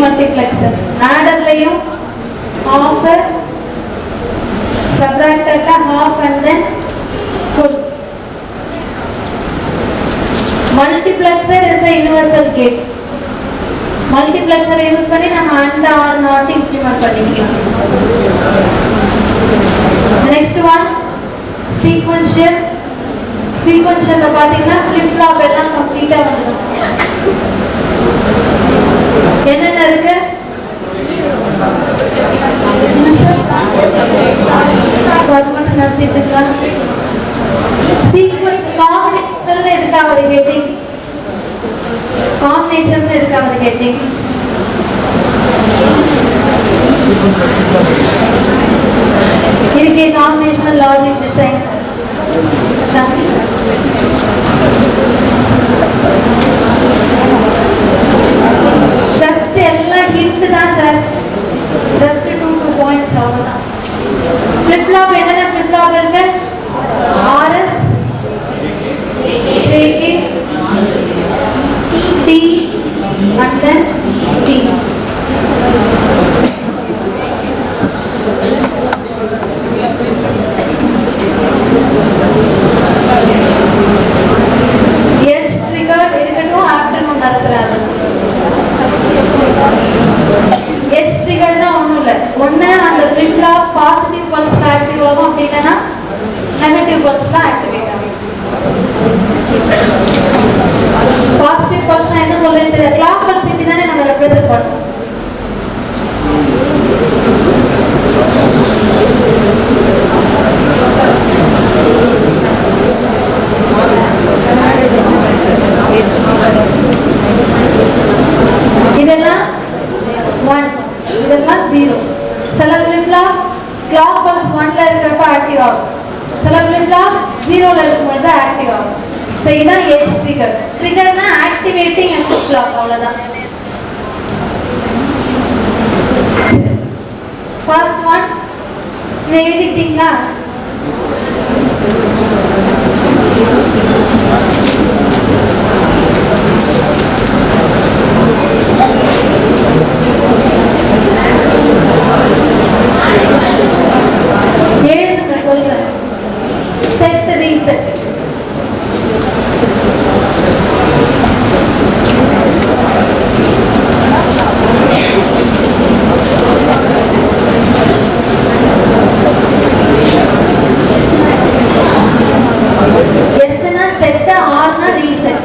multiplexer. Adderலையும் half, subtractorல half and then full. Multiplexer is a universal gate. Multiplexer use பண்ணி நம்ம and or not implement பண்ணிக்கலாம். Next one, sequential. Sequential பாத்தீங்கன்னா flip flop எல்லாம் கம்ப்ளீட்டா வந்துடும். என்னென்ன இருக்கு? மட்டும் நடத்திட்டுருக்கலாம். சீக்வன்ஸ் காம்பினேஷன் இருக்கா ஒரு ஹெட்டிங்? காம்பினேஷன் இருக்கா ஒரு ஹெட்டிங்? இருக்கே காம்பினேஷனல் லாஜிக் டிசைன். ஜஸ்ட் எல்லாம் ஹிண்ட் தான் சார். ஜஸ்ட் 2 பாயிண்ட்ஸ் அவ்வளவுதான். ஃபிளிப் ஃப்ளாப் என்னென்ன ஃபிளிப் ஃப்ளாப் இருக்கு? RS, JK, T and then T. Edge triggered இருக்கட்டும், afternoon நடத்துறாங்க. Edge triggeredனா ஒண்ணும் இல்ல. ஒண்ணு அந்த flip flop பாசிட்டிவ் பல்ஸ்ல ஆக்டிவ் ஆகும், அப்படின்னா நெகட்டிவ் பல்ஸ்ல ஆக்டிவேட் ஆகும். பாசிட்டிவ் பல்ஸ்னா என்ன சொல்றேன்னு தெரியல. கிளாக் பல்ஸ் இப்படி தானே நம்ம ரெப்ரசென்ட் பண்ணுவோம். இதெல்லாம் 1, இதெல்லாம் 0. சில flip flop clock pulse 1ல இருக்கிறப்ப ஆக்டிவ் ஆகும், சில flip flop 0ல இருக்கும்போது ஆக்டிவ் ஆகும். சோ இதான் edge trigger. ட்ரிகர்னா ஆக்டிவேட்டிங் and flip flop அவ்வளவுதான். ஃபர்ஸ்ட் ஒன் எழுதிட்டீங்களா? எழுதுங்க, சொல்லுங்க. Set reset. எஸ்னா செட், ஆர்னா ரீசெட்.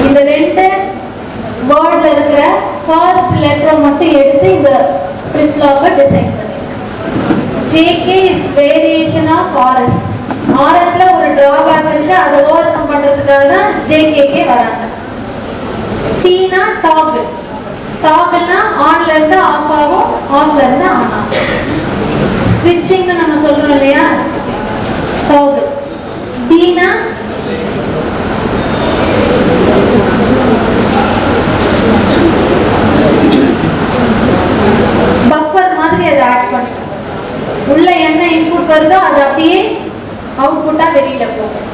இந்த ரெண்டு வேர்ட்ல இருக்கிற ஃபர்ஸ்ட் லெட்டரை மட்டும் எடுத்து இந்த flip flop டிசைன் பண்ணி. JK is variation of RS. RSல ஒரு drawback இருக்கு, அதை ஓவர்கம் பண்றதுக்காக தான் JKK வராங்க. T-னா toggle. Toggleனா ஆன்ல இருந்து ஆஃப் ஆகும், ஆஃப்ல இருந்து ஆன் ஆகும். ஸ்விட்சிங் நம்ம சொல்றோம் இல்லையா, toggle. D-னா பஃபர் மாதிரி அதை ஆட் பண்ணும். உள்ள என்ன இன்புட் வருதோ அது அப்படியே அவுட்புட்டா வெளியில போகும்.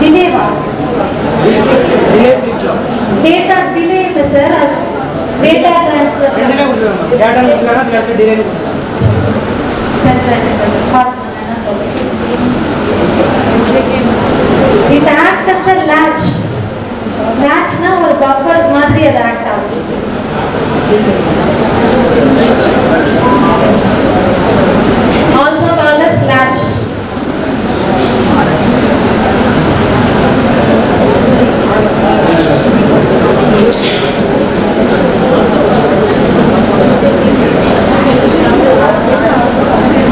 டிலேவா? டேட்டா டிலே இல்ல sir, data transfer. It acts as a latch. Latchனா ஒரு buffer மாதிரி அது ஆக்ட் ஆகும். Also called as latch.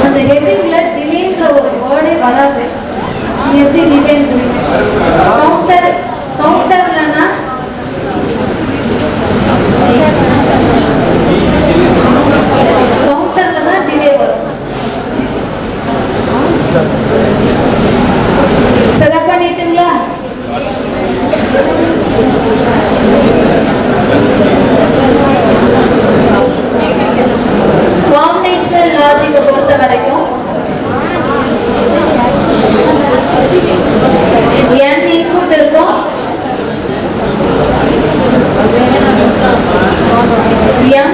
அந்த ஹெட்டிங்ல டிலேன்ற ஒரு வேர்டே வராது. எப்படி டிலே கவுண்டர்லனா டிலே வரும். செலக்ட் பண்ணிட்டீங்களா? காம்பினேஷனல் லாஜிக்கை பொறுத்த வரைக்கும் n இன்புட் இருக்கும், m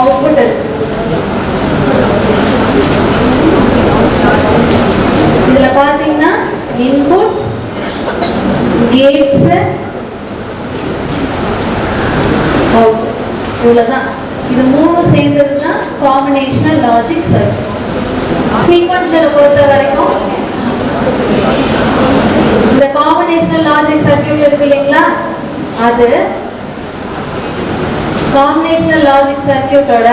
அவுட்புட் இருக்கு. இதுல பாத்தீங்கன்னா இன்புட், கேட்ஸ், அவுட்புட், இவ்வளவுதான். இது மூணு சேர்ந்தது தான் காம்பினேஷனல் லாஜிக் சர்க்யூட். சீக்வென்ஷியலை பொறுத்த வரைக்கும் இந்த காம்பினேஷனல் லாஜிக் சர்க்யூட் இருக்கு இல்லைங்களா, அது காம்பினேஷனல் லாஜிக் சர்க்யூட்டோட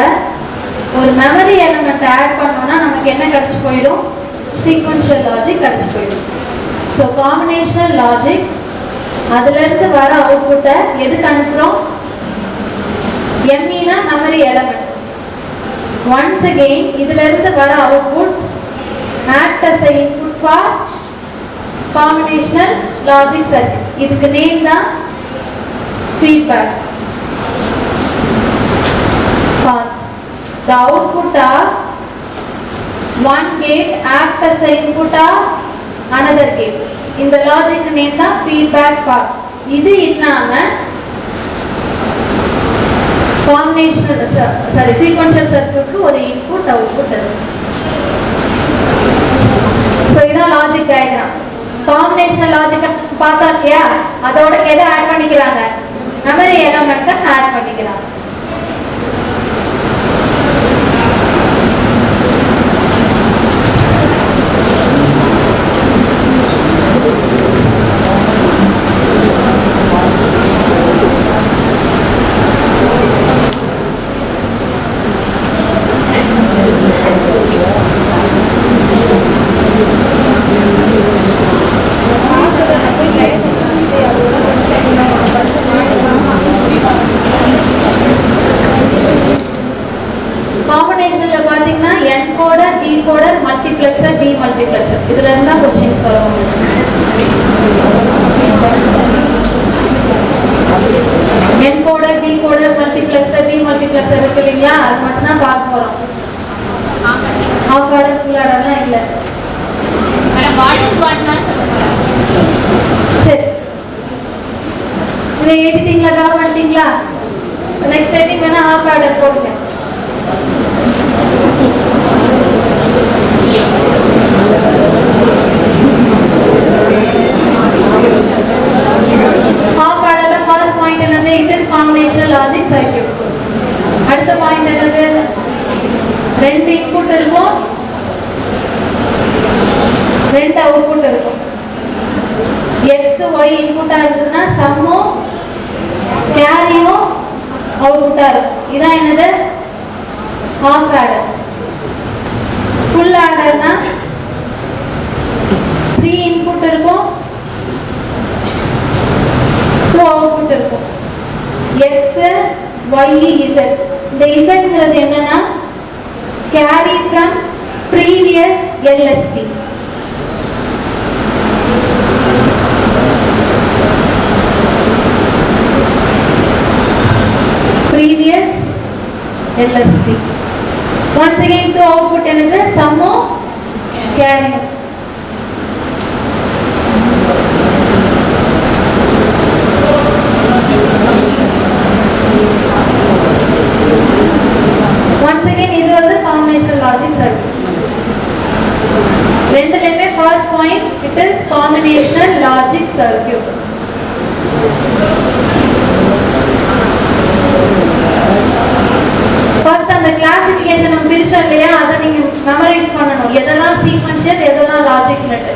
ஒரு மெமரி எலிமெண்ட் ஆட் பண்ணோம்னா நமக்கு என்ன கிடைச்சு போயிடும்? சீக்வென்ஷியல் லாஜிக் கிடைச்சு போயிடும். ஸோ காம்பினேஷனல் லாஜிக் அதுல இருந்து வர அவுட்புட்டை எதுக்கு அனுப்புறோம்? எம்இனா மெமரி எலிமெண்ட். ஒன்ஸ் அகெயின் இதுல இருந்து வர output act as a input for combinational logic circuit. இதுக்கு நேம் தான் feedback. The output of one gate act as a input of another gate. இந்த லாஜிக் நேம் தான் feedback path. இது இல்லாம sequential சர்க்யூட்க்கு ஒரு இன்புட் அவுட்புட் இருக்கு. ஸோ இதான் லாஜிக் டயக்ராம். காம்பினேஷனல் லாஜிக்கை பார்த்தா இல்லையா, அதோட எதை ஆட் பண்ணிக்கிறாங்க? மெமரி எலிமெண்ட்டை ஆட் பண்ணிக்கிறாங்க. மல்டிப்ளெக்சர், டி மல்டிப்ளெக்சர், இதுல இருந்தா क्वेश्चंस வரும். Encoder, decoder, multiplexer, demultiplexer இருக்கு இல்லையா, அது மட்டும் தான் பார்க்க போறோம். ஆஃப் ஆர்டர், ஃபுல் ஆர்டர்லாம் இல்ல. மேடம் வாட் இஸ் வாட் நான் சொல்லுங்க. சரி, இதை எழுதிட்டீங்களா? டிரா பண்ணிட்டீங்களா? நெக்ஸ்ட் டைம் வேணா ஆஃப் ஆர்டர் போடுங்க. half order the first point என்னது? it is combinational logic circuit. அடுத்த பாயிண்ட் என்னது? ரெண்டு இன்புட் இருக்கும், ரெண்டு அவுட்புட் இருக்கும். x y இன்புட்டா இருக்குன்னா சம்மும் கேரியும் அவுட்புட்டா இருக்கும். இதான் என்னது? half order. full orderனா 3 இன்புட் இருக்கும், 2 அவுட்புட் இருக்கும். x y z. இந்த zங்கிறது என்னன்னா carry from previous LSB. previous LSB. once again to output என்னது? sum carry. once again இது வந்து combinational logic circuit. ரெண்டுலயுமே first point it is combinational logic circuit. first அந்த classification நம்ம பிரிச்சோம் இல்லையா, அதை நீங்க மெமரைஸ் பண்ணணும். எதெல்லாம் சீக்வென்ஷியல், எதெல்லாம் லாஜிக் நெட்.